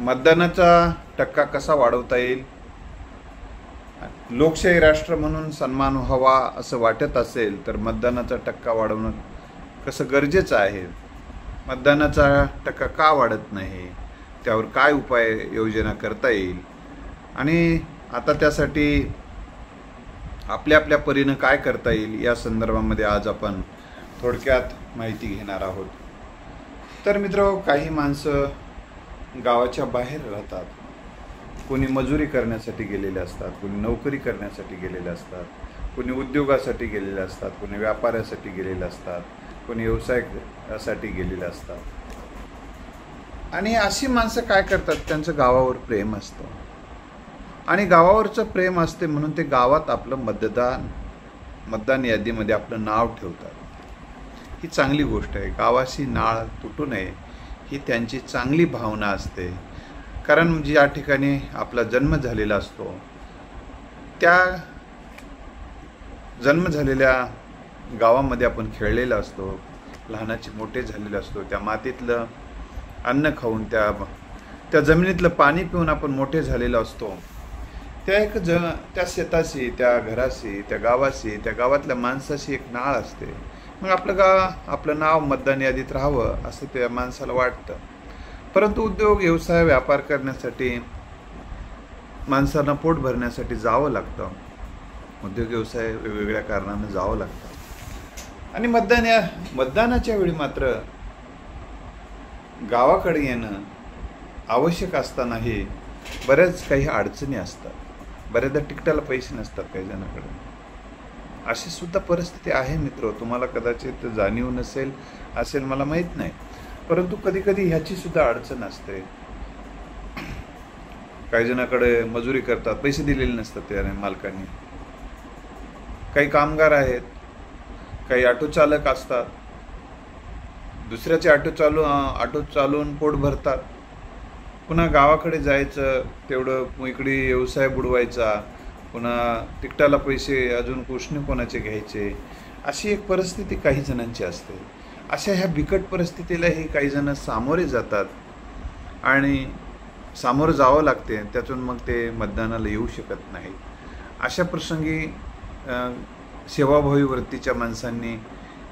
मतदानाचा टक्का कसा वाढवता येईल? लोकशाही राष्ट्र म्हणून सन्मान व्हावा असं वाटत असेल तर मतदानाचा टक्का वाढवणं कसं गरजेचं आहे? मतदानाचा टक्का का वाढत नाही, त्यावर काय उपाय योजना करता येईल आणि आता त्यासाठी आपल्या आपल्या परीनं काय करता येईल या संदर्भामध्ये आज आपण थोडक्यात माहिती घेणार आहोत. तर मित्र, काही माणसं गावाच्या बाहेर राहतात. कोणी मजुरी करण्यासाठी गेलेले असतात, कोणी नोकरी करण्यासाठी गेलेले असतात, कोणी उद्योगासाठी गेलेले असतात, कोणी व्यापारासाठी गेलेले असतात, कोणी व्यवसायासाठी गेलेले असतात. आणि अशी माणसं काय करतात, त्यांचं गावावर प्रेम असतं आणि गावावरचं प्रेम असते म्हणून ते गावात आपलं मतदान यादीमध्ये आपलं नाव ठेवतात. ही चांगली गोष्ट आहे. गावाशी नाळ तुटू नये ही त्यांची चांगली भावना असते. कारण ज्या ठिकाणी आपला जन्म झालेला असतो त्या जन्म झालेल्या गावामध्ये आपण खेळलेला असतो, लहानाचे मोठे झालेले असतो, त्या मातीतलं अन्न खाऊन त्या जमिनीतलं पाणी पिऊन आपण मोठे झालेलो असतो. त्या शेताशी, त्या घराशी, त्या गावाशी, त्या गावातल्या माणसाशी एक नाळ असते. मग आपलं नाव मतदान यादीत राहावं असं त्या माणसाला वाटतं. परंतु उद्योग, व्यवसाय, व्यापार करण्यासाठी माणसांना पोट भरण्यासाठी जावं लागतं. उद्योग व्यवसाय वेगवेगळ्या कारणानं जावं लागतं आणि मतदानाच्या वेळी मात्र गावाकडे येणं आवश्यक असतानाही बऱ्याच काही अडचणी असतात. बऱ्याचदा तिकिटाला पैसे नसतात काही जणांकडे. अशी सुद्धा परिस्थिती आहे मित्र. तुम्हाला कदाचित जाणीव असेल मला माहीत नाही, परंतु कधी कधी ह्याची सुद्धा अडचण असते. काही जणांकडे मजुरी करतात, पैसे दिलेले नसतात त्याने मालकांनी. काही कामगार आहेत, काही ऑटो चालक असतात, दुसऱ्याचे ऑटो चालवून पोट भरतात. पुन्हा गावाकडे जायचं, तेवढं इकडे व्यवसाय बुडवायचा, पुन्हा तिकटाला पैसे अजून कोणाचे घ्यायचे. अशी एक परिस्थिती काही जणांची असते. अशा ह्या बिकट परिस्थितीलाही काही जण सामोरे जातात आणि सामोरं जावं लागते. त्यातून मग ते मतदानाला येऊ शकत नाहीत. अशा प्रसंगी सेवाभावी वृत्तीच्या माणसांनी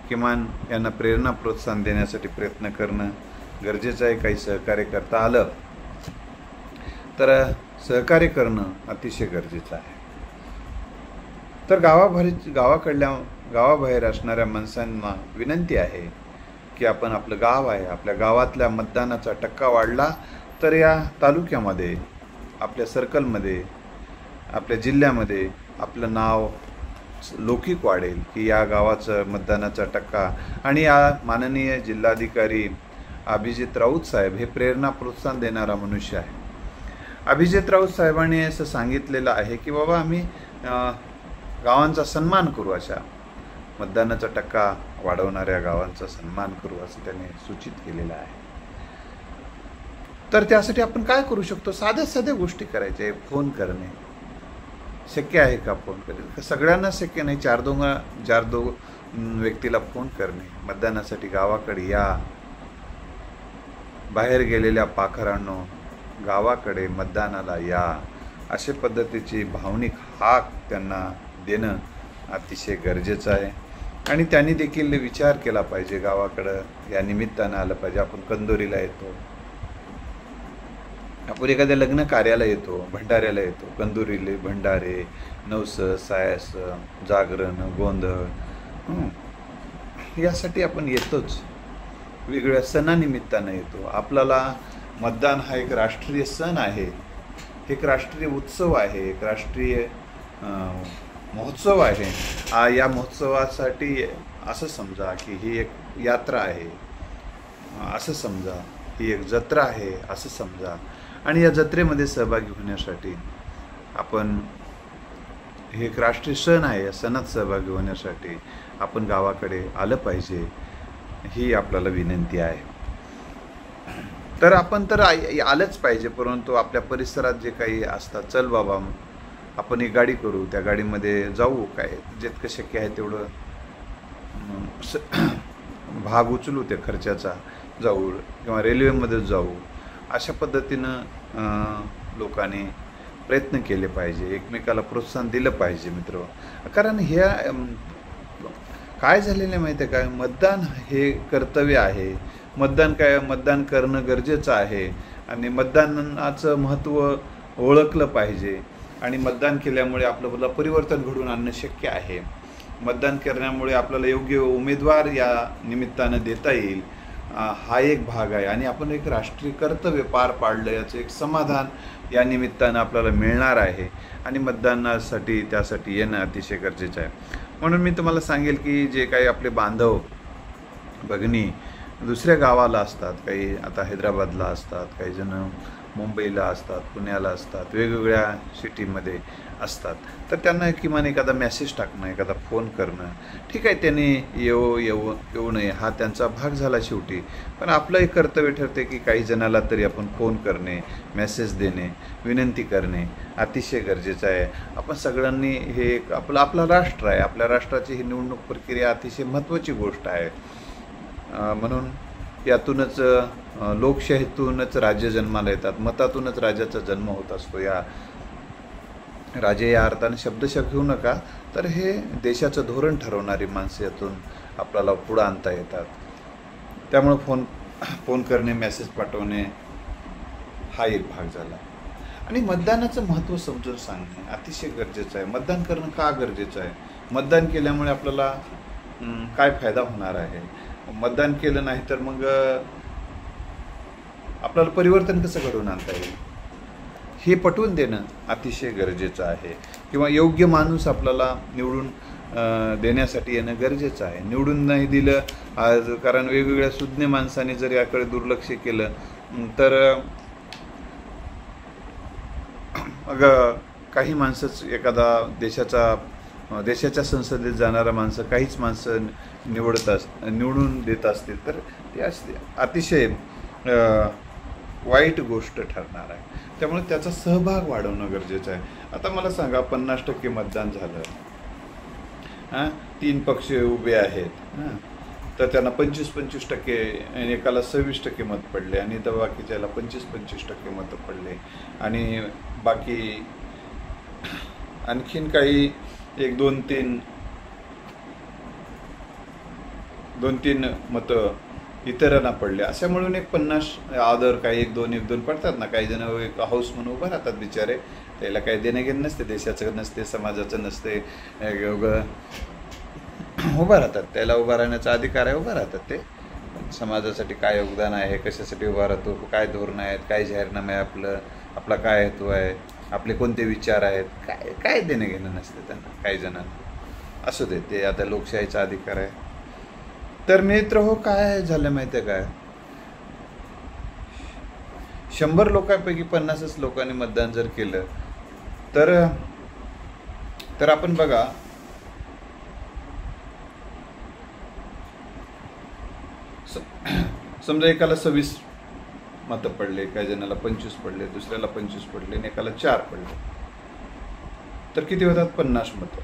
किमान यांना प्रेरणा, प्रोत्साहन देण्यासाठी प्रयत्न करणं गरजेचं आहे. काही सहकार्य करता आलं तर सहकार्य करणं अतिशय गरजेचं आहे. तर गावाबाहेर असणाऱ्या माणसांना विनंती आहे की आपण आपलं गाव आहे, आपल्या गावातल्या मतदानाचा टक्का वाढला तर या तालुक्यामध्ये, आपल्या सर्कलमध्ये, आपल्या जिल्ह्यामध्ये आपलं नाव लौकिक वाढेल की या गावाचं मतदानाचा टक्का. आणि या माननीय जिल्हाधिकारी अभिजित राऊत साहेब हे प्रेरणा, प्रोत्साहन देणारा मनुष्य आहे. अभिजित राऊत साहेबांनी असं सांगितलेलं आहे की बाबा आम्ही गावांचा सन्मान करू, अशा मतदानाचा टक्का वाढवणाऱ्या गावांचा सन्मान करू असं त्यांनी सूचित केलेलं आहे. तर त्यासाठी आपण काय करू शकतो? साध्या गोष्टी करायच्या. फोन करणे शक्य आहे का? फोन करेल सगळ्यांना शक्य नाही. चार दोन व्यक्तीला फोन करणे, मतदानासाठी गावाकडे या. बाहेर गेलेल्या पाखरांनो गावाकडे मतदानाला या, अशा पद्धतीची भावनिक हाक त्यांना देणं अतिशय गरजेचं आहे. आणि त्यांनी देखील विचार केला पाहिजे, गावाकडं या निमित्तानं आलं पाहिजे. आपण कंदोरीला येतो, आपण एखाद्या लग्न कार्याला येतो, भंडाऱ्याला येतो. कंदोरीले भंडारे, नवस, सायस, जागरण, गोंधळ यासाठी आपण येतोच. वेगवेगळ्या सणानिमित्तानं येतो. आपल्याला मतदान हा एक राष्ट्रीय सण आहे, एक राष्ट्रीय उत्सव आहे, एक राष्ट्रीय महोत्सव आहे. या महोत्सवासाठी असं समजा की ही एक यात्रा आहे, असं समजा ही एक जत्रा आहे, असं समजा. आणि या जत्रेमध्ये सहभागी होण्यासाठी आपण, हे एक राष्ट्रीय सण आहे, या सणात सहभागी होण्यासाठी आपण गावाकडे आलं पाहिजे, ही आपल्याला विनंती आहे. तर आपण तर आलंच पाहिजे, परंतु आपल्या परिसरात जे काही असतात, चल बाबा आपण एक गाडी करू, त्या गाडीमध्ये जाऊ, काय जितकं शक्य आहे तेवढं भाग उचलू त्या खर्चाचा, जाऊ किंवा रेल्वेमध्ये जाऊ. अशा पद्धतीनं लोकांनी प्रयत्न केले पाहिजे, एकमेकाला प्रोत्साहन दिलं पाहिजे मित्र. कारण ह्या काय झालेलं आहे माहिती आहे काय, मतदान हे कर्तव्य आहे. मतदान करणं गरजेचं आहे आणि मतदानाचं महत्त्व ओळखलं पाहिजे. आणि मतदान केल्यामुळे आपल्याला परिवर्तन घडवून आणणं शक्य आहे. मतदान करण्यामुळे आपल्याला योग्य उमेदवार या निमित्तानं देता येईल, हा एक भाग आहे. आणि आपण एक राष्ट्रीय कर्तव्य पार पाडलं याचं एक समाधान या निमित्तानं आपल्याला मिळणार आहे. आणि मतदानासाठी त्यासाठी येणं अतिशय गरजेचं आहे. म्हणून मी तुम्हाला सांगेल की जे काही आपले बांधव भगिनी दुसऱ्या गावाला असतात, काही आता हैदराबादला असतात, काही जण मुंबईला असतात, पुण्याला असतात, वेगवेगळ्या सिटीमध्ये असतात, तर त्यांना किमान एखादा मेसेज टाकणं, एखादा फोन करणं, ठीक आहे, त्यांनी येऊ नये हा त्यांचा भाग झाला शेवटी. पण आपलं एक कर्तव्य ठरते की काही जणाला तरी आपण फोन करणे, मेसेज देणे, विनंती करणे अतिशय गरजेचं आहे. आपण सगळ्यांनी हे आपला राष्ट्र आहे, आपल्या राष्ट्राची ही निवडणूक प्रक्रिया अतिशय महत्त्वाची गोष्ट आहे. म्हणून यातूनच लोकशाहीतूनच राज्य जन्माला येतात, मतातूनच राजाचा जन्म होत असतो. राजे या अर्थाने शब्दशः घेऊ नका, तर हे देशाचं धोरण ठरवणारी माणसं यातून आपल्याला पुढं आणता येतात. त्यामुळं फोन करणे, मेसेज पाठवणे हा एक भाग झाला. आणि मतदानाचं महत्त्व समजून सांगणे अतिशय गरजेचं आहे. मतदान करणं का गरजेचं आहे, मतदान केल्यामुळे आपल्याला काय फायदा होणार आहे, मतदान केलं नाही तर मग आपल्याला परिवर्तन कसं घडवून आणता येईल हे पटवून देणं अतिशय गरजेचं आहे. किंवा योग्य माणूस आपल्याला निवडून देण्यासाठी येणं गरजेचं आहे. निवडून नाही दिलं आज, कारण वेगवेगळ्या सुज्ञ माणसांनी जर याकडे दुर्लक्ष केलं तर मग काही माणसंच एखादा देशाच्या संसदेत जाणारा माणसं काहीच माणसं निवडून देत असतील तर ते अतिशय वाईट गोष्ट ठरणार आहे. त्यामुळे त्याचा सहभाग वाढवणं गरजेचं आहे. आता मला सांगा 50% मतदान झालं, 3 पक्ष उभे आहेत, तर त्यांना 25% एकाला 26% मत पडले आणि तर बाकीच्याला 25% मतं पडले. आणि बाकी आणखीन काही 2-3 मतं इतरांना पडले. अशा मिळून एक 50 आदर काही 1-2 पडतात ना. काही जण एक हाऊस म्हणून उभं राहतात बिचारे, त्याला काही देणं घेणं नसते, देशाचं नसते, समाजाचं नसते, उभं राहतात. त्याला उभं राहण्याचा अधिकार आहे, उभं राहतात ते. समाजासाठी काय योगदान आहे, कशासाठी उभा राहतो, काय धोरण आहेत, काय जाहीरनामा आहे, आपला काय हेतू आहे, आपले कोणते विचार आहेत, काय देणं घेणं नसते त्यांना काही जणांना. असू दे, ते आता लोकशाहीचा अधिकार आहे. तर मित्र हो, काय झालं माहिती आहे काय, 100 लोकांपैकी 50च लोकांनी मतदान जर केलं तर आपण बघा, समजा एकाला 26 मतं पडले, काही जणाला 25 पडले, दुसऱ्याला 25 पडले आणि एकाला 4 पडले, तर किती होतात 50 मतं.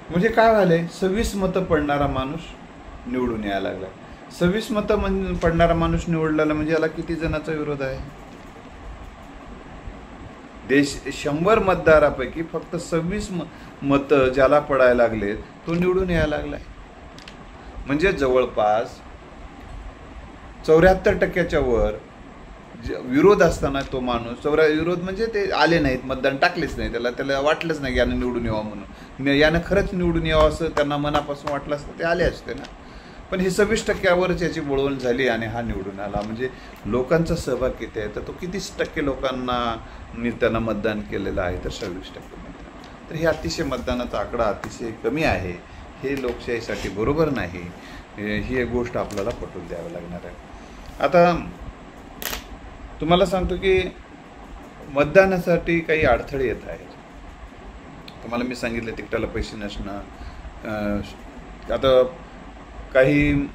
म्हणजे काय झालंय, 26 मतं पडणारा माणूस निवडून यायला लागला. 26 मतं पडणारा माणूस निवडलेला म्हणजे याला किती जणांचा विरोध आहे. 100 मतदारापैकी फक्त 26 मतं ज्याला पडायला लागले तो निवडून यायला लागलाय. म्हणजे जवळपास 74% वर विरोध असताना तो माणूस, विरोध म्हणजे ते आले नाहीत, मतदान टाकलेच नाही, त्याला वाटलंच नाही यानं निवडून यावं म्हणून. यानं खरंच निवडून यावं असं त्यांना मनापासून वाटलं असतं ते आले असते ना. पण हे 26%वरच याची बोलवण झाली आणि हा निवडून आला. म्हणजे लोकांचा सहभाग किती आहे, तर तो कितीच टक्के लोकांना त्यांना मतदान केलेलं आहे, तर 26% मतदान. तर हे अतिशय मतदानाचा आकडा अतिशय कमी आहे. हे लोकशाहीसाठी बरोबर नाही. ही एक गोष्ट आपल्याला पटवून द्यावी लागणार आहे. आता तुम्हाला सांगतो की मतदानासाठी काही अडथळे येत आहेत. तुम्हाला मी सांगितलं तिकटाला पैसे नसणं. आता काही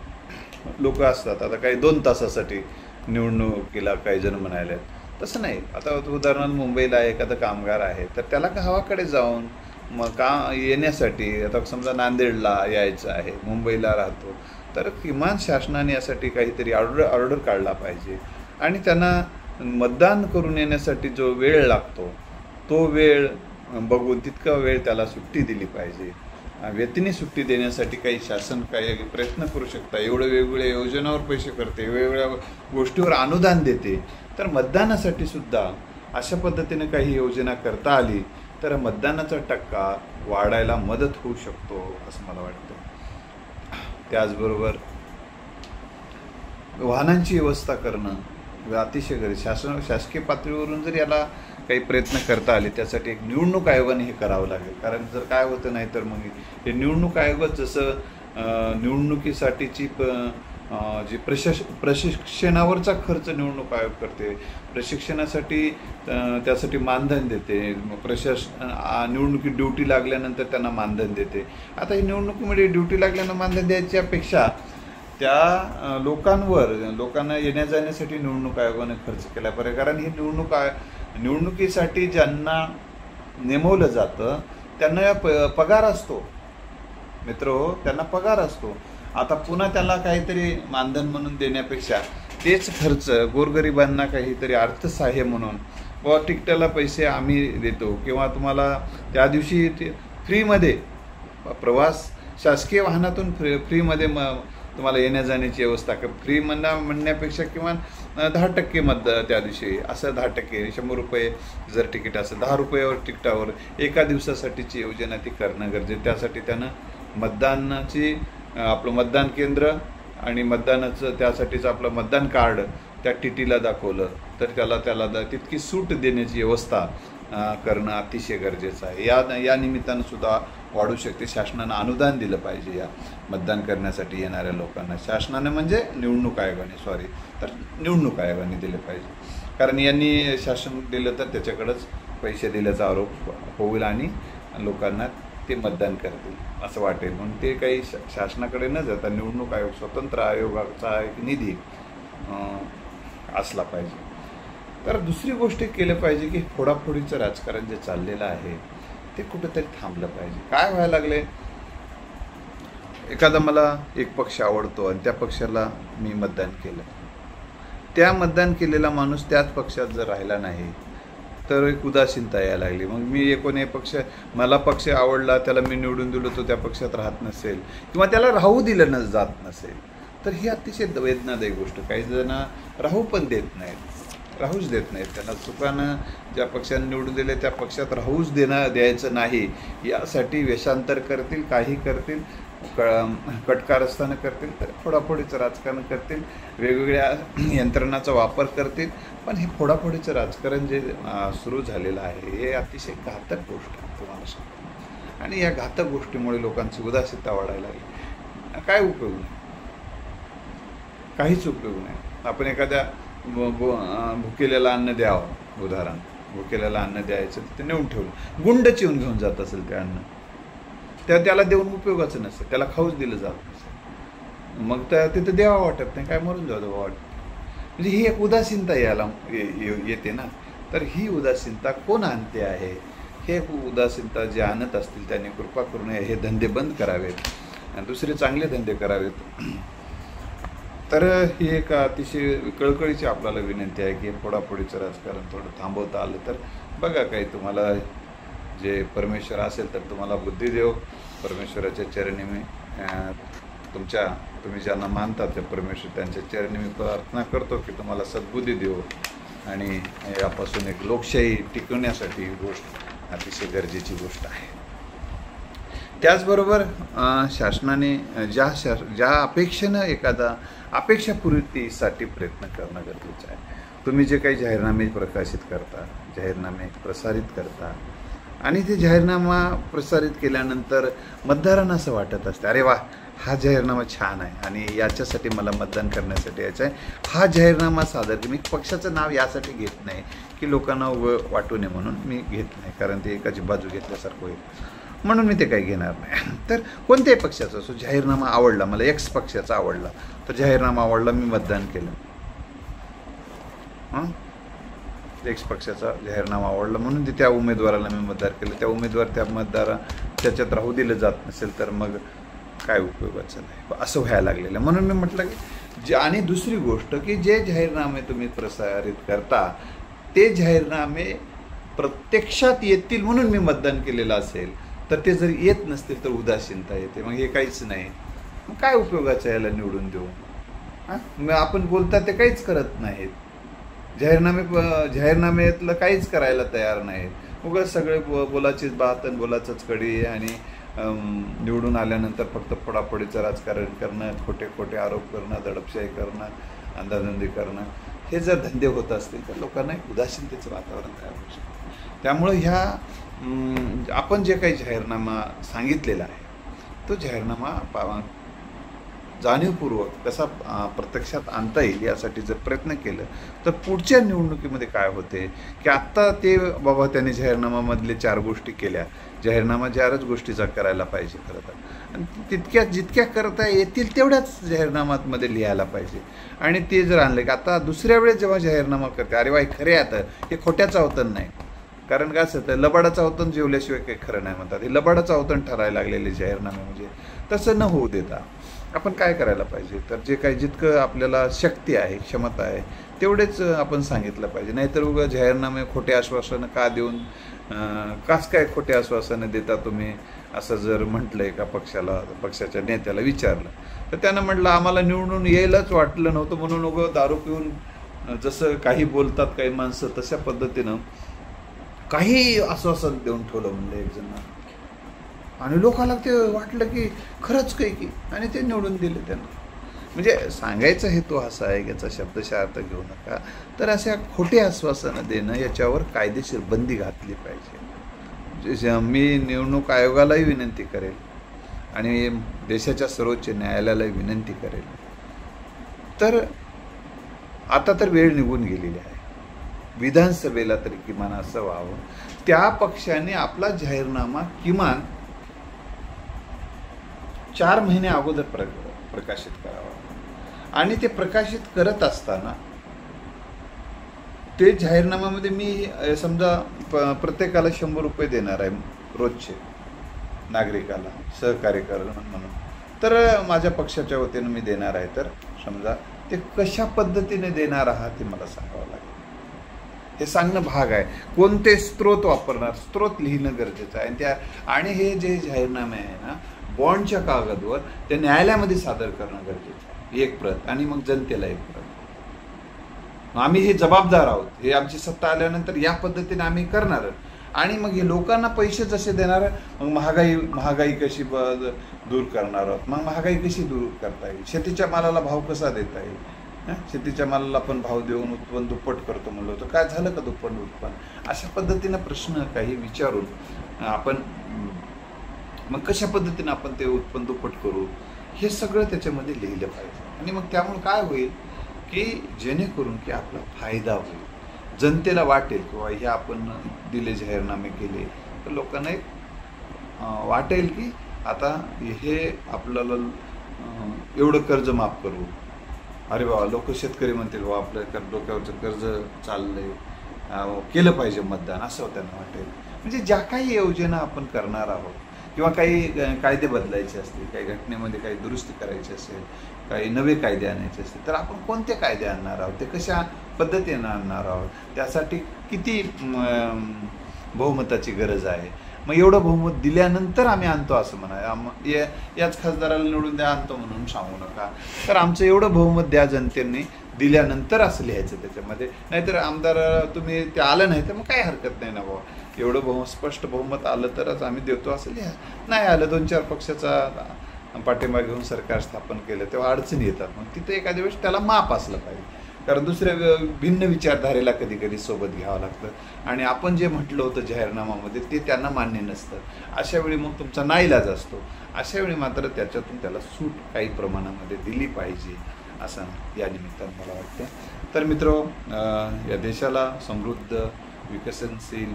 लोक असतात, आता काही 2 तासासाठी निवडणुकीला काही जण म्हणायला, तसं नाही. आता उदाहरणार्थ मुंबईला एखादा कामगार आहे, तर त्याला गावाकडे जाऊन मग येण्यासाठी, आता समजा नांदेडला यायचं आहे, मुंबईला राहतो, तर किमान शासनाने यासाठी काहीतरी ऑर्डर काढला पाहिजे आणि त्यांना मतदान करून येण्यासाठी जो वेळ लागतो तो वेळ बघून तितका वेळ त्याला सुट्टी दिली पाहिजे. वेतनी सुट्टी देण्यासाठी काही शासन काही प्रयत्न करू शकता. एवढं वेगवेगळ्या योजनावर पैसे करते, वेगवेगळ्या गोष्टीवर अनुदान देते, तर मतदानासाठी सुद्धा अशा पद्धतीने काही योजना करता आली तर मतदानाचा टक्का वाढायला मदत होऊ शकतो असं मला वाटतं. त्याचबरोबर वाहनांची व्यवस्था करणं अतिशय गरजेचं. शासकीय पातळीवरून जर याला काही प्रयत्न करता आले त्यासाठी एक निवडणूक आयोगाने हे करावं लागेल. कारण जर काय होतं नाही तर मग हे निवडणूक आयोगच जसं निवडणुकीसाठीची जी प्रशिक्षणावरचा खर्च निवडणूक आयोग करते, प्रशिक्षणासाठी त्यासाठी मानधन देते, निवडणुकीत ड्युटी लागल्यानंतर त्यांना मानधन देते. आता ही निवडणुकीमध्ये ड्युटी लागल्यानं मानधन द्यायच्यापेक्षा त्या लोकांना येण्या जाण्यासाठी निवडणूक आयोगाने खर्च केला पाहिजे. कारण ही निवडणुकीसाठी ज्यांना नेमवलं जातं त्यांना पगार असतो मित्र, त्यांना पगार असतो. आता पुन्हा त्याला काहीतरी मानधन म्हणून देण्यापेक्षा तेच खर्च गोरगरिबांना काहीतरी अर्थसहाय्य म्हणून व तिकटाला पैसे आम्ही देतो किंवा तुम्हाला त्या दिवशी फ्रीमध्ये प्रवास शासकीय वाहनातून फ्रीमध्ये तुम्हाला येण्या जाण्याची व्यवस्था फ्री म्हणण्यापेक्षा किमान 10% त्या दिवशी असं 10% 100 रुपये जर तिकीट असेल 10 रुपयावर तिकिटावर एका दिवसासाठीची योजना ती करणं गरजेचं. त्यासाठी त्यानं मतदानाची आपलं मतदान केंद्र आणि मतदानाचं त्यासाठीचं आपलं मतदान कार्ड त्या टीटीला दाखवलं तर त्याला तितकी सूट देण्याची व्यवस्था करणं अतिशय गरजेचं आहे. या निमित्तानं सुद्धा वाढू शकते. शासनानं अनुदान दिलं पाहिजे या मतदान करण्यासाठी येणाऱ्या लोकांना. शासनाने म्हणजे निवडणूक आयोगाने दिले पाहिजे. कारण यांनी शासन दिलं तर त्याच्याकडंच पैसे दिल्याचा आरोप होईल आणि लोकांना ते मतदान करतील असं वाटेल. म्हणून ते काही शासनाकडे न जाता निवडणूक आयोग स्वतंत्र आयोगाचा एक निधी असला पाहिजे. तर दुसरी गोष्ट केलं पाहिजे की फोडाफोडीचं राजकारण जे चाललेलं आहे ते कुठंतरी थांबलं पाहिजे. काय व्हायला लागले, एखादा मला एक पक्ष आवडतो आणि त्या पक्षाला मी मतदान केलं, त्या मतदान केलेला माणूस त्याच पक्षात जर राहिला नाही तर एक उदासीनता यायला लागली. मग मी मला पक्ष आवडला, त्याला मी निवडून दिलो, तो त्या पक्षात राहत नसेल किंवा त्याला राहू दिलं जात नसेल तर ही अतिशय वेदनादायक गोष्ट. काही जण राहूच देत नाहीत. त्यांना चुकानं ज्या पक्षाने निवडून दिले त्या पक्षात राहूच द्यायचं नाही यासाठी वेषांतर करतील, काही करतील, कटकारस्थानं करतील, तर फोडाफोडीचं राजकारण करतील, वेगवेगळ्या यंत्रणाचा वापर करतील. पण हे फोडाफोडीचं राजकारण जे सुरू झालेलं आहे हे अतिशय घातक गोष्ट आहे तुम्हाला सांगतो. आणि या घातक गोष्टीमुळे लोकांची उदासीनता वाढायला लागली. काय उपयोग नाही, काहीच उपयोग नाही. आपण एखाद्या भुकेलेला अन्न द्यावं, उदाहरण भुकेलेला अन्न द्यायचं ते नेऊन ठेवलं, गुंड चिवून घेऊन जात असेल ते अन्न, त्याला देऊन उपयोगाचं नसतं, त्याला खाऊच दिलं जात नसेल, मग तिथं द्यावा वाटत नाही, काय मरून जावं वाटत. म्हणजे ही एक उदासीनता याला येते ना. तर ही उदासीनता कोण आणते आहे? हे उदासीनता जे आणत असतील त्यांनी कृपा करून हे धंदे बंद करावेत आणि दुसरे चांगले धंदे करावेत. तर ही एक अतिशय कळकळीची आपल्याला विनंती आहे की फोडाफोडीचं राजकारण थोडं थांबवता आलं तर बघा. काही तुम्हाला जे परमेश्वर असेल तर तुम्हाला बुद्धी देव. परमेश्वराच्या चरणी मी तुम्ही ज्यांना मानतात त्या परमेश्वर त्यांच्या चरणी मी प्रार्थना करतो की तुम्हाला सद्बुद्धी देव आणि यापासून एक लोकशाही टिकवण्यासाठी ही गोष्ट अतिशय गरजेची गोष्ट आहे. त्याचबरोबर शासनाने ज्या अपेक्षेनं एखादा अपेक्षापूर्तीसाठी प्रयत्न करणं गरजेचं आहे. तुम्ही जे काही जाहीरनामे प्रकाशित करता, जाहीरनामे प्रसारित करता आणि ते जाहीरनामा प्रसारित केल्यानंतर मतदारांना असं वाटत असते, अरे वा, हा जाहीरनामा छान आहे आणि याच्यासाठी मला मतदान करण्यासाठी यायचं आहे. हा जाहीरनामा सादर मी पक्षाचं नाव यासाठी घेत नाही की लोकांना वाटू नये म्हणून मी घेत नाही, कारण ते एकाची बाजू घेतल्यासारखं होईल म्हणून मी ते काही घेणार नाही. तर कोणत्याही पक्षाचा असो, जाहीरनामा आवडला, मला एक्स पक्षाचा आवडला तर जाहीरनामा आवडला, मी मतदान केलं. एक्स पक्षाचा जाहीरनामा आवडला म्हणून त्या उमेदवाराला मी मतदान केलं. त्या मतदार त्याच्यात राहू दिलं जात नसेल तर मग काय उपयोगाचं नाही असं व्हायला लागलेलं. म्हणून मी म्हटलं की आणि दुसरी गोष्ट की जे जाहीरनामे तुम्ही प्रसारित करता ते जाहीरनामे प्रत्यक्षात येतील म्हणून मी मतदान केलेलं असेल, तर ते जर येत नसतील तर उदासीनता येते. मग हे काहीच नाही, मग काय उपयोगाचं याला निवडून देऊ? मग आपण बोलता ते काहीच करत नाहीत, जाहीरनाम्यातलं काहीच करायला तयार नाहीत. उगाच सगळे बोलाचीच बात आणि बोलाचंच कडी, आणि निवडून आल्यानंतर फक्त फोडाफोडीचं राजकारण करणं, खोटे खोटे आरोप करणं, दडपशाही करणं, अंधाधंदी करणं, हे जर धंदे होत असतील तर लोकांना एक उदासीनतेचं वातावरण तयार होऊ शकतं. त्यामुळं ह्या आपण जे काही जाहीरनामा सांगितलेला आहे तो जाहीरनामा जाणीवपूर्वक कसा प्रत्यक्षात आणता येईल यासाठी जर प्रयत्न केलं तर पुढच्या निवडणुकीमध्ये काय होते की आत्ता ते बाबा त्यांनी जाहीरनामामधले 4 गोष्टी केल्या, जाहीरनामा 4च गोष्टीचा करायला पाहिजे खरं तर, आणि जितक्या करता येतील तेवढ्याच जाहीरनामामध्ये लिहायला पाहिजे. आणि ते जर आणलं की आता दुसऱ्या वेळेस जेव्हा जाहीरनामा करते, अरे वा खरे आता हे खोट्याचं अवतन नाही, कारण काय असतं लबाडाचं अवतन जेवल्याशिवाय काही खरं नाही म्हणतात, हे लबाडाचं अवतन ठरायला लागलेले जाहीरनामे. म्हणजे तसं न होऊ देता आपण काय करायला पाहिजे, तर जे काही जितकं आपल्याला शक्ती आहे, क्षमता आहे तेवढेच आपण सांगितलं पाहिजे. नाहीतर उगा जाहीरनामे खोटे आश्वासनं का देऊन कास काय खोटे आश्वासनं देता तुम्ही असं जर म्हटलं एका पक्षाच्या नेत्याला विचारलं तर त्यानं म्हटलं आम्हाला निवडून यायलाच वाटलं नव्हतं म्हणून उगं दारू पिऊन जसं काही बोलतात काही माणसं तशा पद्धतीनं काही आश्वासन देऊन ठेवलं म्हणलं एक जण, आणि लोकांना ते वाटलं की खरंच काही की, आणि ते निवडून दिले त्यांना. म्हणजे सांगायचा हेतू असा आहे, याचा शब्दशः अर्थ घेऊ नका, तर अशा खोटे आश्वासनं देणं याच्यावर कायदेशीर बंदी घातली पाहिजे. मी निवडणूक आयोगालाही विनंती करेल आणि देशाच्या सर्वोच्च न्यायालयालाही विनंती करेल. तर आता तर वेळ निघून गेलेली आहे, विधानसभेला तरी किमान असं व्हावं, त्या पक्षाने आपला जाहीरनामा किमान 4 महिने अगोदर प्रकाशित करावा. आणि ते प्रकाशित करत असताना ते जाहीरनाम्यामध्ये मी समजा प्रत्येकाला 100 रुपये देणार आहे रोजचे नागरिकाला सहकार्य करणं म्हणून, तर माझ्या पक्षाच्या वतीनं मी देणार आहे, तर समजा ते कशा पद्धतीने देणार आहात हे मला सांगावं लागेल. हे सांगणं भाग आहे. कोणते स्त्रोत वापरणार, स्त्रोत लिहिणं गरजेचं आहे. आणि हे जे जाहीरनामे आहे ना, बॉन्डच्या कागदवर ते न्यायालयामध्ये सादर करणं गरजेचं आहे, एक प्रत, आणि मग जनतेला एक प्रत. आम्ही हे जबाबदार आहोत, हे आमची सत्ता आल्यानंतर या पद्धतीने आम्ही करणार. आणि मग हे लोकांना पैसे जसे देणार, मग महागाई कशी दूर करणार आहोत, मग महागाई कशी दूर करता येईल, शेतीच्या मालाला भाव कसा देता येईल, शेतीच्या मालाला आपण भाव देऊन उत्पन्न दुप्पट करतो म्हणलो तर काय झालं का दुप्पट उत्पन्न, अशा पद्धतीनं प्रश्न काही विचारून आपण मग कशा पद्धतीनं आपण ते उत्पन्न दुप्पट करू हे सगळं त्याच्यामध्ये लिहिलं पाहिजे. आणि मग त्यामुळे काय होईल की जेणेकरून की आपला फायदा होईल, जनतेला वाटेल किंवा हे आपण दिले जाहीरनामे केले तर लोकांना एक वाटेल की आता हे आपल्याला एवढं कर्ज माफ करू, अरे बाबा लोक शेतकरी म्हणतील बाबा आपल्या डोक्यावरचं कर्ज चाललंय, केलं पाहिजे मतदान, असं त्यांना वाटेल. म्हणजे ज्या काही योजना आपण करणार आहोत किंवा काही कायदे बदलायचे असतील, काही घटनेमध्ये काही दुरुस्ती करायची असेल, काही नवे कायदे आणायचे असतील, तर आपण कोणते कायदे आणणार आहोत, ते कशा पद्धतीनं आणणार आहोत, त्यासाठी किती बहुमताची गरज आहे. मग एवढं बहुमत दिल्यानंतर आम्ही आणतो असं म्हणा, याच खासदाराला निवडून द्या आणतो म्हणून सांगू नका, तर आमचं एवढं बहुमत द्या जनतेने दिल्यानंतर असं लिहायचं त्याच्यामध्ये. नाहीतर आमदार तुम्ही ते आलं नाही तर मग काही हरकत नाही ना बाबा, एवढं स्पष्ट बहुमत आलं तरच आम्ही देतो असं लिहा. नाही आलं 2-4 पक्षाचा पाठिंबा घेऊन सरकार स्थापन केलं तेव्हा अडचणी येतात, मग तिथे एखाद्या वेळेस त्याला माप असलं पाहिजे, कारण दुसऱ्या भिन्न विचारधारेला कधी कधी सोबत घ्यावं लागतं. आणि आपण जे म्हटलं होतं जाहीरनामामध्ये ते त्यांना मान्य नसतं, अशा वेळी मग तुमचा नाईलाज असतो. अशा वेळी मात्र त्याच्यातून त्याला सूट काही प्रमाणामध्ये दिली पाहिजे असं या निमित्तानं मला वाटतं. तर मित्रं, या देशाला समृद्ध विकसनशील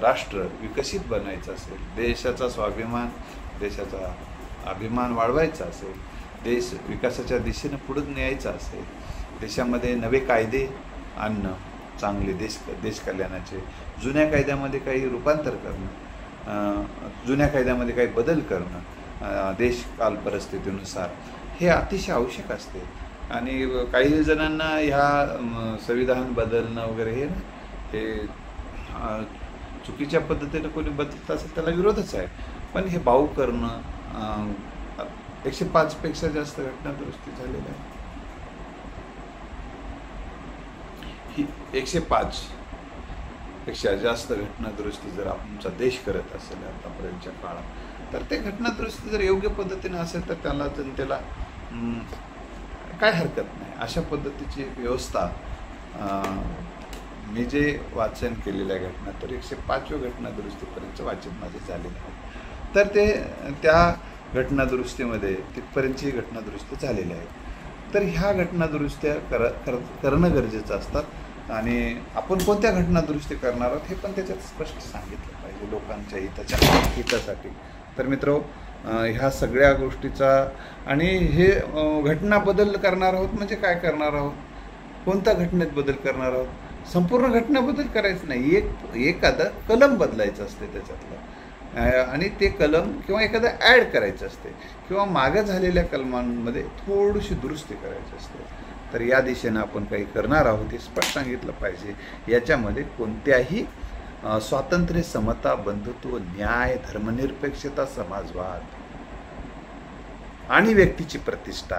राष्ट्र विकसित बनायचं असेल, देशाचा स्वाभिमान देशाचा अभिमान वाढवायचा असेल, देश विकासाच्या दिशेनं पुढे न्यायचा असेल, देशामध्ये नवे कायदे आणणं, चांगले देश कल्याणाचे, जुन्या कायद्यामध्ये काही रूपांतर करणं, जुन्या कायद्यामध्ये काही बदल करणं, देश काल परिस्थितीनुसार हे अतिशय आवश्यक असते. आणि काही जणांना ह्या संविधान बदलणं वगैरे हे चुकीच्या पद्धतीनं कोणी बदलत असेल त्याला विरोधच आहे. पण हे भाऊ करणं 105 पेक्षा जास्त घटना दुरुस्ती झालेल्या आहे. ही 105 पेक्षा जास्त घटना दुरुस्ती जर आमचा देश करत असेल आतापर्यंतच्या काळात, तर ते घटना दुरुस्ती जर योग्य पद्धतीने असेल तर त्याला जनतेला काय हरकत नाही. अशा पद्धतीची एक व्यवस्था मी जे वाचन केलेल्या घटना तर 105व्या घटना दुरुस्तीपर्यंत वाचन माझे झालेलं आहे. तर ते त्या घटना दुरुस्तीमध्ये तिथपर्यंतची घटना दुरुस्ती झालेली आहे. तर ह्या घटना दुरुस्त्या करणं गरजेचं असतात. आणि आपण कोणत्या घटना दुरुस्ती करणार आहोत हे पण त्याच्यात स्पष्ट सांगितलं पाहिजे लोकांच्या हितासाठी. तर मित्र, ह्या सगळ्या गोष्टीचा आणि हे घटना बदल करणार आहोत म्हणजे काय करणार आहोत, कोणत्या घटनेत बदल करणार आहोत. संपूर्ण घटना बदल करायचं नाही, एखादा कलम बदलायचं असते त्याच्यातलं, आणि ते कलम किंवा एखादं ॲड करायचं असते किंवा मागं झालेल्या कलमांमध्ये थोडीशी दुरुस्ती करायची असते. तर या दिशेनं आपण काही करणार आहोत हे स्पष्ट सांगितलं पाहिजे. याच्यामध्ये कोणत्याही स्वातंत्र्य, समता, बंधुत्व, न्याय, धर्मनिरपेक्षता, समाजवाद आणि व्यक्तीची प्रतिष्ठा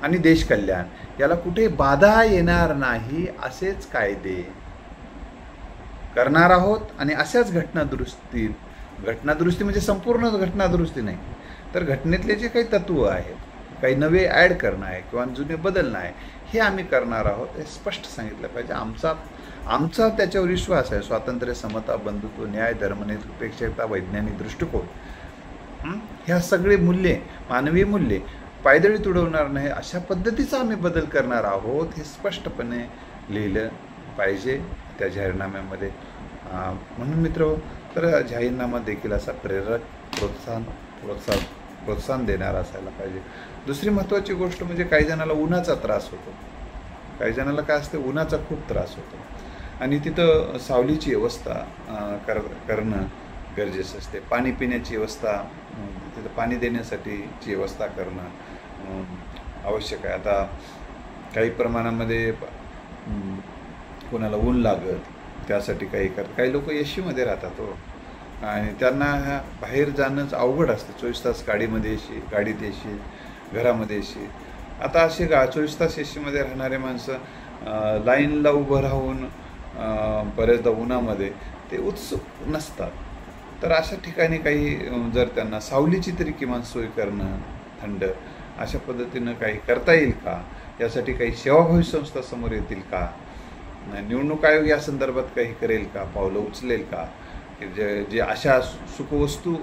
आणि देश कल्याण याला कुठे बाधा येणार नाही असेच कायदे करणार आहोत. आणि अशाच घटना दुरुस्ती म्हणजे संपूर्ण घटना दुरुस्ती नाही, तर घटनेतले जे काही तत्व आहेत, काही नवे ॲड करणं आहे किंवा जुने बदलणं आहे, हे आम्ही करणार आहोत हे स्पष्ट सांगितलं पाहिजे. आमचा त्याच्यावर विश्वास आहे. स्वातंत्र्य, समता, बंधुत्व, न्याय, धर्मनिरपेक्षता, वैज्ञानिक दृष्टिकोन, ह्या सगळे मूल्ये, मानवी मूल्ये पायदळी तुडवणार नाही अशा पद्धतीचा आम्ही बदल करणार आहोत हे स्पष्टपणे लिहिलं पाहिजे त्या जाहीरनाम्यामध्ये. म्हणून मित्र, तर जाहीरनामा देखील असा प्रेरक, प्रोत्साहन देणारा असायला पाहिजे. दुसरी महत्त्वाची गोष्ट म्हणजे काही जणाला उन्हाचा त्रास होतो. काही जणाला काय असते, उन्हाचा खूप त्रास होतो आणि तिथं सावलीची व्यवस्था करणं गरजेचं असते. पाणी पिण्याची व्यवस्था, तिथं पाणी देण्यासाठीची व्यवस्था करणं आवश्यक आहे. आता काही प्रमाणामध्ये कोणाला ऊन लागत त्यासाठी काही लोक एशीमध्ये राहतात हो, आणि त्यांना बाहेर जाणंच अवघड असतं. 24 तास गाडीमध्ये एशी, गाडीत एशी, घरामध्ये एशी. आता असे 24 तास एशीमध्ये राहणारे माणसं लाईनला उभं राहून बरेचदा उन्हामध्ये ते उत्सुक नसतात. तर अशा ठिकाणी काही जर त्यांना सावलीची तरी किमान सोय करणं, थंड अशा पद्धतीनं काही करता येईल का, यासाठी काही सेवाभावी संस्था समोर येतील का, निवडणूक आयोग या संदर्भात काही करेल का, पावलं उचलेल का, जे अशा सुखवस्तू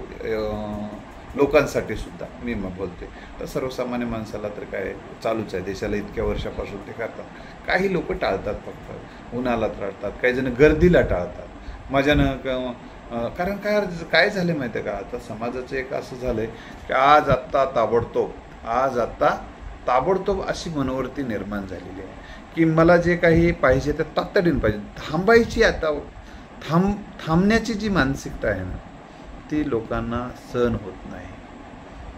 लोकांसाठी सुद्धा मी बोलते. तर सर्वसामान्य माणसाला तर काय चालूच आहे, देशाला इतक्या वर्षापासून ते करतात. काही लोक टाळतात, फक्त उन्हाला टाळतात, काही जण गर्दीला टाळतात मजानं. कारण काय झालं माहिती आहे का, आता समाजाचं एक असं झालं आहे की आज आत्ता ताबडतोब अशी मनोवृत्ती निर्माण झालेली आहे की मला जे काही पाहिजे ते तातडीनं पाहिजे. थांबायची आता थांबण्याची जी मानसिकता आहे ना, ती लोकांना सहन होत नाही.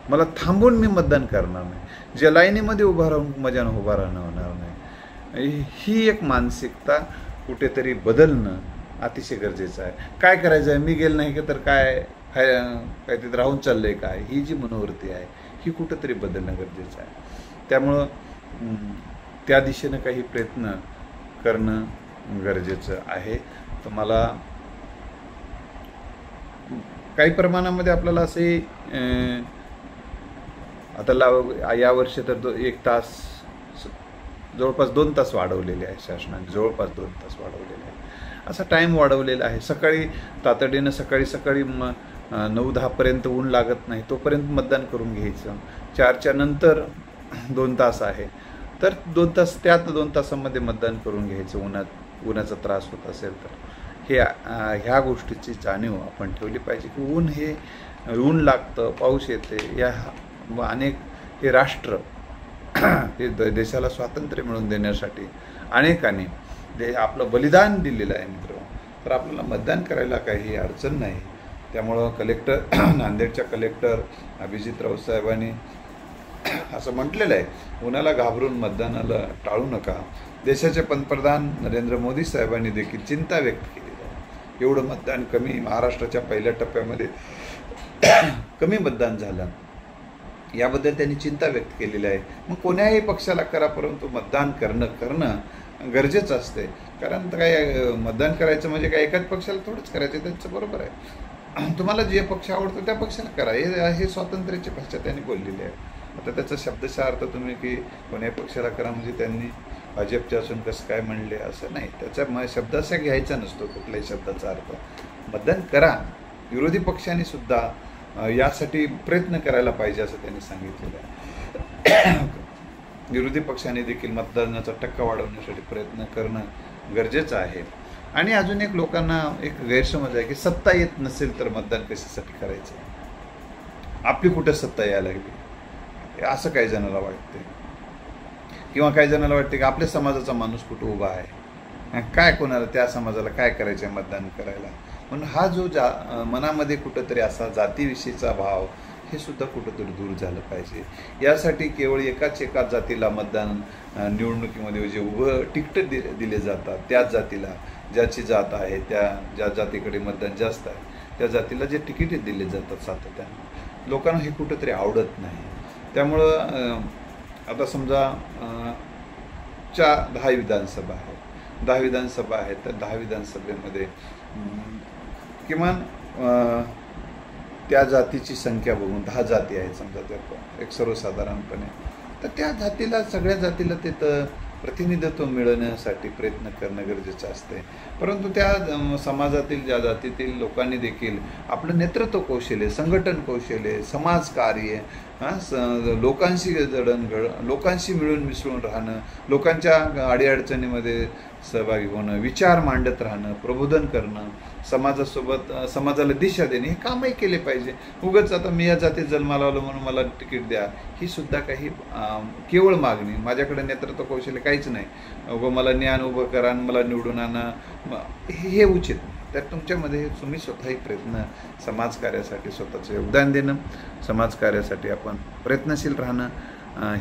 मला थांबून मी मतदान करणार नाही, ज्या लाईनीमध्ये उभा राहून मजानं उभा राहणं होणार नाही. ही एक मानसिकता कुठेतरी बदलणं अतिशय गरजेचं आहे. काय करायचं आहे, मी गेलं नाही का तर काय तिथं राहून चाललं आहे काय, ही जी मनोवृत्ती आहे ही कुठंतरी बदलणं गरजेचं आहे. त्यामुळं त्या दिशेनं काही प्रयत्न करणं गरजेचं आहे. तर मला काही प्रमाणामध्ये आपल्याला असे आता यावर्षी तर 1 तास जवळपास 2 तास वाढवलेले आहे शासनाने, जवळपास 2 तास वाढवलेले आहे. असा टाईम वाढवलेला आहे. सकाळी तातडीनं सकाळी 9-10 पर्यंत ऊन लागत नाही तोपर्यंत मतदान करून घ्यायचं. 4च्या नंतर 2 तास आहे तर 2 तास, त्यात 2 तासामध्ये मतदान करून घ्यायचं. उन्हाचा त्रास होत असेल तर ह्या गोष्टीची जाणीव आपण ठेवली पाहिजे की ऊन लागतं, पाऊस येते. या अनेक हे राष्ट्र हे देशाला स्वातंत्र्य मिळवून देण्यासाठी अनेकांनी आपलं बलिदान दिलेलं आहे मित्र. तर आपल्याला मतदान करायला काही अडचण नाही. त्यामुळं कलेक्टर नांदेडच्या कलेक्टर अभिजित राऊत साहेबांनी असं म्हटलेलं आहे, कुणाला घाबरून मतदानाला टाळू नका. देशाचे पंतप्रधान नरेंद्र मोदी साहेबांनी देखील चिंता व्यक्त केली आहे. एवढं मतदान कमी, महाराष्ट्राच्या पहिल्या टप्प्यामध्ये कमी मतदान झालं, याबद्दल त्यांनी चिंता व्यक्त केलेली आहे. मग कोण्याही पक्षाला करा, परंतु मतदान करणं गरजेचं असते. कारण काय मतदान करायचं म्हणजे काय एकाच पक्षाला थोडंच करायचं, त्यांचं बरोबर आहे. तुम्हाला जे पक्ष आवडतो त्या पक्षाला करा, हे स्वातंत्र्याची भाषा त्यांनी बोललेली आहे. आता त्याचा शब्दशः अर्थ तुम्ही की कोण्याही पक्षाला करा म्हणजे त्यांनी भाजपचे असून कसं काय म्हणले असं नाही, त्याचा शब्दाशा घ्यायचा नसतो कुठल्याही शब्दाचा अर्थ. मतदान करा, विरोधी पक्षांनी सुद्धा यासाठी प्रयत्न करायला पाहिजे असं त्यांनी सांगितलेलं आहे. विरोधी पक्षांनी देखील मतदानाचा टक्का वाढवण्यासाठी प्रयत्न करणं गरजेचं आहे. आणि अजून एक लोकांना एक गैरसमज आहे की सत्ता येत नसेल तर मतदान कशासाठी करायचं, आपली कुठं सत्ता यायला लागली असं काही जणाला वाटते. किंवा काही जणाला वाटते की आपल्या समाजाचा माणूस कुठं उभा आहे, काय कोणाला त्या समाजाला काय करायचं आहे मतदान करायला. म्हणून हा जो मनामध्ये कुठंतरी असा जातीविषयीचा भाव हे सुद्धा कुठंतरी दूर झालं पाहिजे. यासाठी केवळ एका जातीला मतदान निवडणुकीमध्ये जे उभं तिकीट दिले जातात त्याच जातीला, ज्याची जात आहे ज्या जातीकडे मतदान जास्त आहे त्या जातीला जे तिकीट दिले जातात सातत्यानं, लोकांना हे कुठंतरी आवडत नाही. त्यामुळं आता समजा 10 विधानसभा आहेत, 10 विधानसभा आहेत, तर 10 विधानसभेमध्ये किमान त्या जातीची संख्या बघून 10 जाती आहेत समजा त्या एक सर्वसाधारणपणे, तर त्या जातीला सगळ्या जातीला तिथं प्रतिनिधित्व मिळवण्यासाठी प्रयत्न करणं गरजेचं असते. परंतु त्या समाजातील ज्या जातीतील लोकांनी देखील आपलं नेतृत्व कौशल्य, संघटन कौशल्य, समाजकार्य, लोकांशी जडणघडण, लोकांशी मिळून मिसळून राहणं, लोकांच्या अडीअडचणीमध्ये सहभागी होणं, विचार मांडत राहणं, प्रबोधन करणं, समाजाला दिशा देणे, हे कामही केले पाहिजे. उगाच आता मी या जातीत जन्माला आलो म्हणून मला तिकीट द्या, ही सुद्धा काही केवळ मागणी, माझ्याकडे नेतृत्व कौशल्य काहीच नाही, उगं मला ज्ञान उभं करा आणि मला निवडून आणा, हे उचित नाही. तर तुमच्यामध्ये तुम्ही स्वतःही प्रयत्न, समाजकार्यासाठी स्वतःचं योगदान देणं, समाजकार्यासाठी आपण प्रयत्नशील राहणं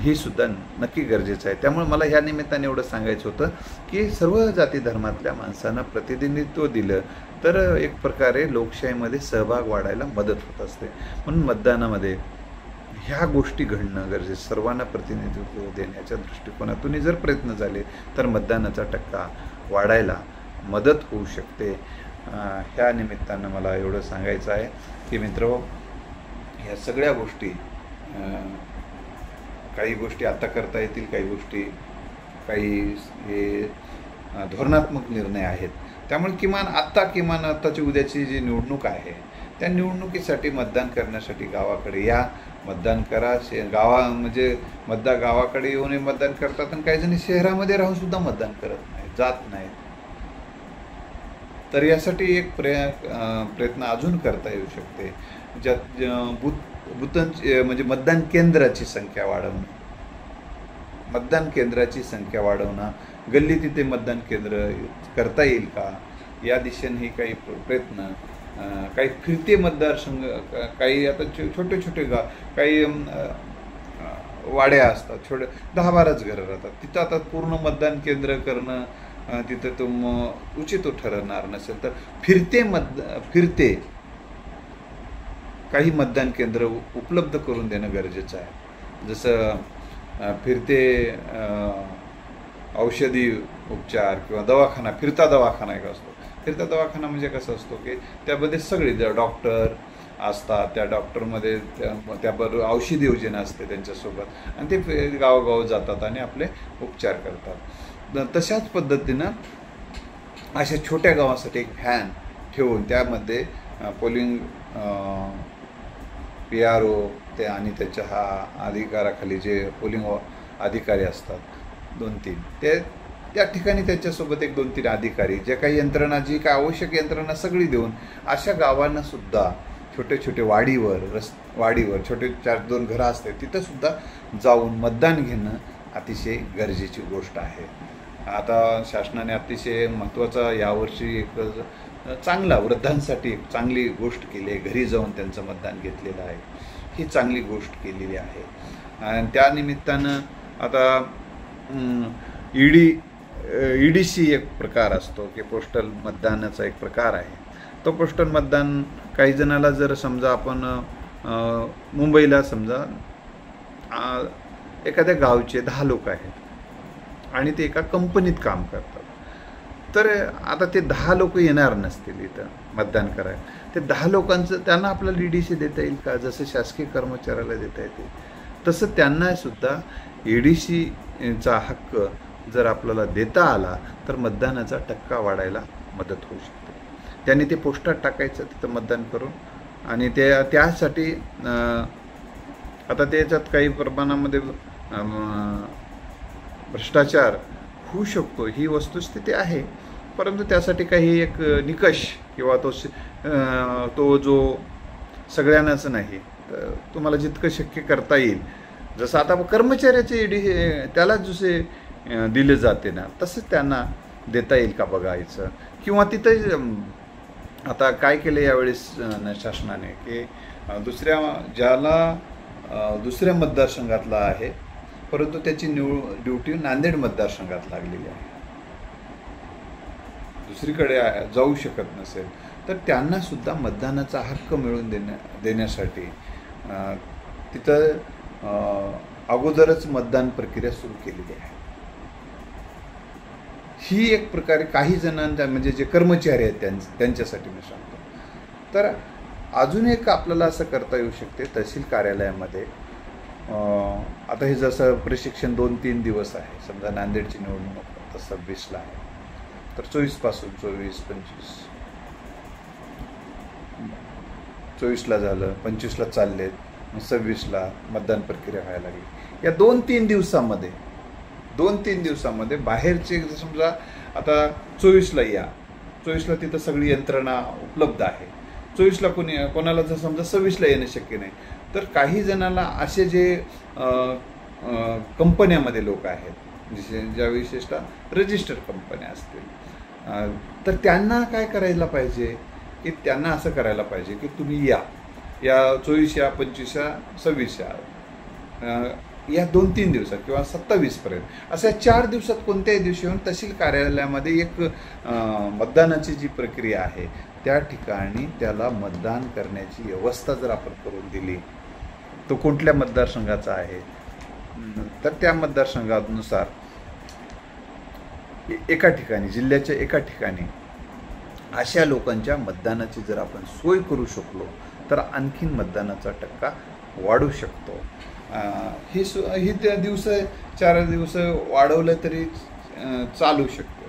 हे सुद्धा नक्की गरजेचं आहे. त्यामुळे मला ह्या निमित्ताने एवढं सांगायचं होतं की सर्व जाती धर्मातल्या माणसांना प्रतिनिधित्व दिलं तर एक प्रकारे लोकशाहीमध्ये सहभाग वाढायला मदत होत असते. म्हणून मतदानामध्ये ह्या गोष्टी घडणं गरजेचं, सर्वांना प्रतिनिधित्व देण्याच्या दृष्टिकोनातूनही जर प्रयत्न झाले तर मतदानाचा टक्का वाढायला मदत होऊ शकते. ह्या निमित्तानं मला एवढं सांगायचं आहे की मित्रहो, ह्या सगळ्या गोष्टी, काही गोष्टी आता करता येतील, काही हे धोरणात्मक निर्णय आहेत. त्यामुळे किमान आत्ताची उद्याची जी निवडणूक आहे त्या निवडणुकीसाठी मतदान करण्यासाठी गावाकडे या, मतदान करा. म्हणजे गावाकडे येऊनही मतदान करतात आणि काही जणी शहरामध्ये राहून सुद्धा मतदान करत नाही, जात नाहीत. तर यासाठी एक प्रयत्न अजून करता येऊ शकते, ज्यात बुथांची म्हणजे मतदान केंद्राची संख्या वाढवणं, गल्ली तिथे मतदान केंद्र करता येईल का या दिशेने काही प्रयत्न, काही फिरते मतदारसंघ, काही आता छोटे काही वाड्या असतात, छोटे 10-12 घरं राहतात, तिथं आता पूर्ण मतदान केंद्र करणं तिथं उचित ठरणार नसेल तर फिरते काही मतदान केंद्र उपलब्ध करून देणं गरजेचं आहे. जसं फिरते औषधी उपचार किंवा दवाखाना, फिरता दवाखाना एक असतो. फिरता दवाखाना म्हणजे कसं असतो की त्यामध्ये सगळे डॉक्टर असतात, त्या डॉक्टरमध्ये त्याबरोबर औषधी योजना असते त्यांच्यासोबत, आणि ते गावोगाव जातात आणि आपले उपचार करतात. तशाच पद्धतीनं अशा छोट्या गावासाठी एक व्हॅन ठेवून त्यामध्ये पोलिंग PRO ते आणि त्याच्या अधिकाराखाली जे पोलिंग अधिकारी असतात 2-3, ते त्या ठिकाणी त्याच्यासोबत एक 2-3 अधिकारी, जे काही यंत्रणा, जी काय आवश्यक यंत्रणा सगळी देऊन अशा गावांना सुद्धा छोटे वाडीवर छोटे 4-2 घरं असते, तिथं सुद्धा जाऊन मतदान घेणं अतिशय गरजेची गोष्ट आहे. आता शासनाने अतिशय महत्त्वाचा यावर्षी एक चांगला, वृद्धांसाठी एक चांगली गोष्ट केली आहे. घरी जाऊन त्यांचं मतदान घेतलेलं आहे, ही चांगली गोष्ट केलेली आहे. आणि त्या निमित्तानं आता EDC एक प्रकार असतो की पोस्टल मतदानाचा एक प्रकार आहे. तो पोस्टल मतदान काही जणाला जर समजा आपण मुंबईला समजा एखाद्या गावचे 10 लोक आहेत आणि ते एका कंपनीत काम करतात, तर आता ते 10 लोक येणार नसतील इथं मतदान करायला. ते 10 लोकांचं त्यांना आपल्याला EDC देता येईल का? जसं शासकीय कर्मचाऱ्याला देता येते तसं त्यांना सुद्धा EDCचा हक्क जर आपल्याला देता आला तर मतदानाचा टक्का वाढायला मदत होऊ शकते. त्यांनी ते पोस्टात टाकायचं तिथं मतदान करून, आणि त्यासाठी आता त्याच्यात काही प्रमाणामध्ये भ्रष्टाचार होऊ शकतो, ही वस्तुस्थिती आहे. परंतु त्यासाठी काही एक निकष किंवा तो जो सगळ्यांनाच नाही, तर तुम्हाला जितकं शक्य करता येईल, जसं आता कर्मचाऱ्याचे त्याला जसे दिले जाते ना तसंच त्यांना देता येईल का बघायचं. किंवा तिथं आता काय केलं यावेळेस शासनाने की दुसऱ्या मतदारसंघातला आहे परंतु त्याची ड्युटी नांदेड मतदारसंघात लागलेली आहे, दुसरीकडे जाऊ शकत नसेल, तर त्यांना सुद्धा मतदानाचा हक्क मिळवून देण्यासाठी तिथं अगोदरच मतदान प्रक्रिया सुरू केलेली आहे. ही एक प्रकारे काही जणांना म्हणजे जे कर्मचारी आहेत त्यांच्यासाठी मी सांगतो. तर अजून एक आपल्याला असं करता येऊ शकते तहसील कार्यालयामध्ये. आता हे जसं प्रशिक्षण 2-3 दिवस आहे, समजा नांदेडची निवडणूक आता 26ला आहे, तर 24पासून 24ला झालं, 25ला चाललेत, 26ला मतदान प्रक्रिया व्हायला लागली. या 2-3 दिवसामध्ये बाहेरचे समजा आता 24ला या, 24ला तिथं सगळी यंत्रणा उपलब्ध आहे, 24ला कोणाला जर समजा 26ला येणं शक्य नाही, तर काही जणांना असे जे कंपन्यामध्ये लोक आहेत ज्या विशेषतः रजिस्टर्ड कंपन्या असतील, तर त्यांना काय करायला पाहिजे की त्यांना असं करायला पाहिजे की तुम्ही या 24 या 25 या 26 या 2-3 दिवसात किंवा 27पर्यंत अशा 4 दिवसात कोणत्याही दिवशी येऊन तहसील कार्यालयामध्ये एक मतदानाची जी प्रक्रिया आहे त्या ठिकाणी त्याला मतदान करण्याची व्यवस्था जर आपण करून दिली, तो कुठल्या मतदारसंघाचा आहे तर त्या मतदारसंघानुसार एका ठिकाणी, जिल्ह्याच्या एका ठिकाणी अशा लोकांच्या मतदानाची जर आपण सोय करू शकलो तर आणखीन मतदानाचा टक्का वाढू शकतो. ही त्या 4 दिवस वाढवलं तरी चालू शकतो.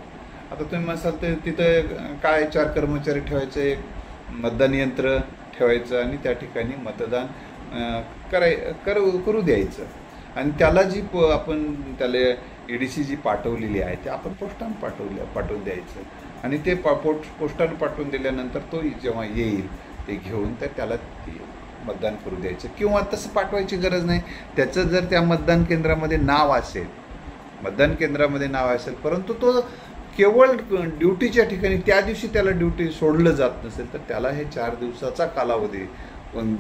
आता तुम्ही म्हणाल तर तिथं काय 4 कर्मचारी ठेवायचं, एक मतदान यंत्र ठेवायचं आणि त्या ठिकाणी मतदान करू द्यायचं. आणि त्याला जी आपण त्याला EDC जी पाठवलेली आहे ते आपण पोस्टानं पाठवून द्यायचं. आणि ते पोस्टानं पाठवून दिल्यानंतर तो जेव्हा येईल ते घेऊन तर त्याला ते मतदान करू द्यायचं. किंवा तसं पाठवायची गरज नाही, त्याचं जर त्या मतदान केंद्रामध्ये नाव असेल परंतु तो केवळ ड्युटीच्या ठिकाणी त्या दिवशी त्याला ड्युटी सोडलं जात नसेल तर त्याला हे 4 दिवसाचा कालावधी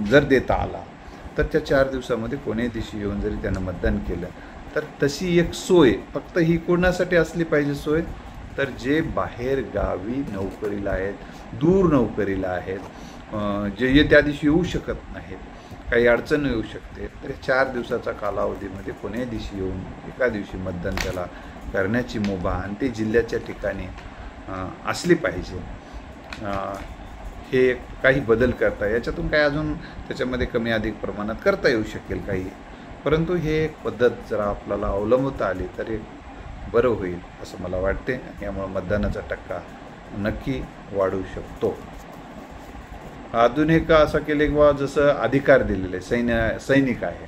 जर देता आला तर त्या 4 दिवसामध्ये कोणत्याही दिवशी येऊन जरी त्यानं मतदान केलं तर तशी एक सोय फक्त ही कोणासाठी असली पाहिजे सोय, तर जे बाहेर गावी नोकरीला आहेत, दूर नोकरीला आहेत, जे त्या दिवशी येऊ शकत नाहीत, काही अडचण येऊ शकते, तर 4 दिवसाचा कालावधीमध्ये कोणत्याही दिवशी येऊन एका दिवशी मतदान त्याला करण्याची मुभा आणि ते जिल्ह्याच्या ठिकाणी असली पाहिजे. हे काही बदल करता याच्यातून काय अजून त्याच्यामध्ये कमी अधिक प्रमाणात करता येऊ शकेल काही, परंतु हे एक पद्धत जर आपल्याला अवलंबता आली तर एक बरं होईल असं मला वाटते. यामुळे मतदानाचा टक्का नक्की वाढू शकतो. अजून एक असं केले किंवा जसं अधिकार दिलेले सैनिक आहे,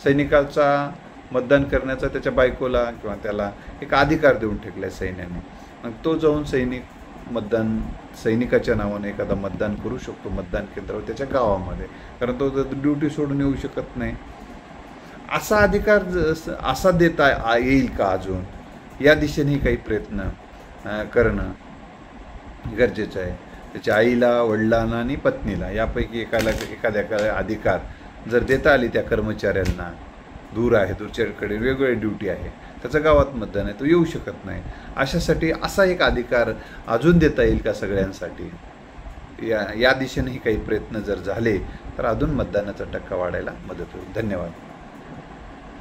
सैनिकाचा मतदान करण्याचा त्याच्या बायकोला किंवा त्याला एक अधिकार देऊन ठेवला आहे सैन्याने. मग तो जाऊन सैनिकाच्या नावाने एखादा मतदान करू शकतो मतदान केंद्रावर त्याच्या गावामध्ये, कारण तो ड्युटी सोडून येऊ शकत नाही. असा अधिकार असा देता येईल का अजून, या दिशेने काही प्रयत्न करणं गरजेचं आहे. त्याच्या आईला, वडिलांना आणि पत्नीला यापैकी एखाद्याला अधिकार जर देता आली त्या कर्मचाऱ्यांना, दूर आहे, दूरच्याकडे वेगवेगळी ड्युटी आहे, त्याचं गावात मतदान आहे, तो येऊ शकत नाही, अशासाठी असा एक अधिकार अजून देता येईल का सगळ्यांसाठी, या दिशेनेही काही प्रयत्न जर झाले तर अजून मतदानाचा टक्का वाढायला मदत होईल. धन्यवाद.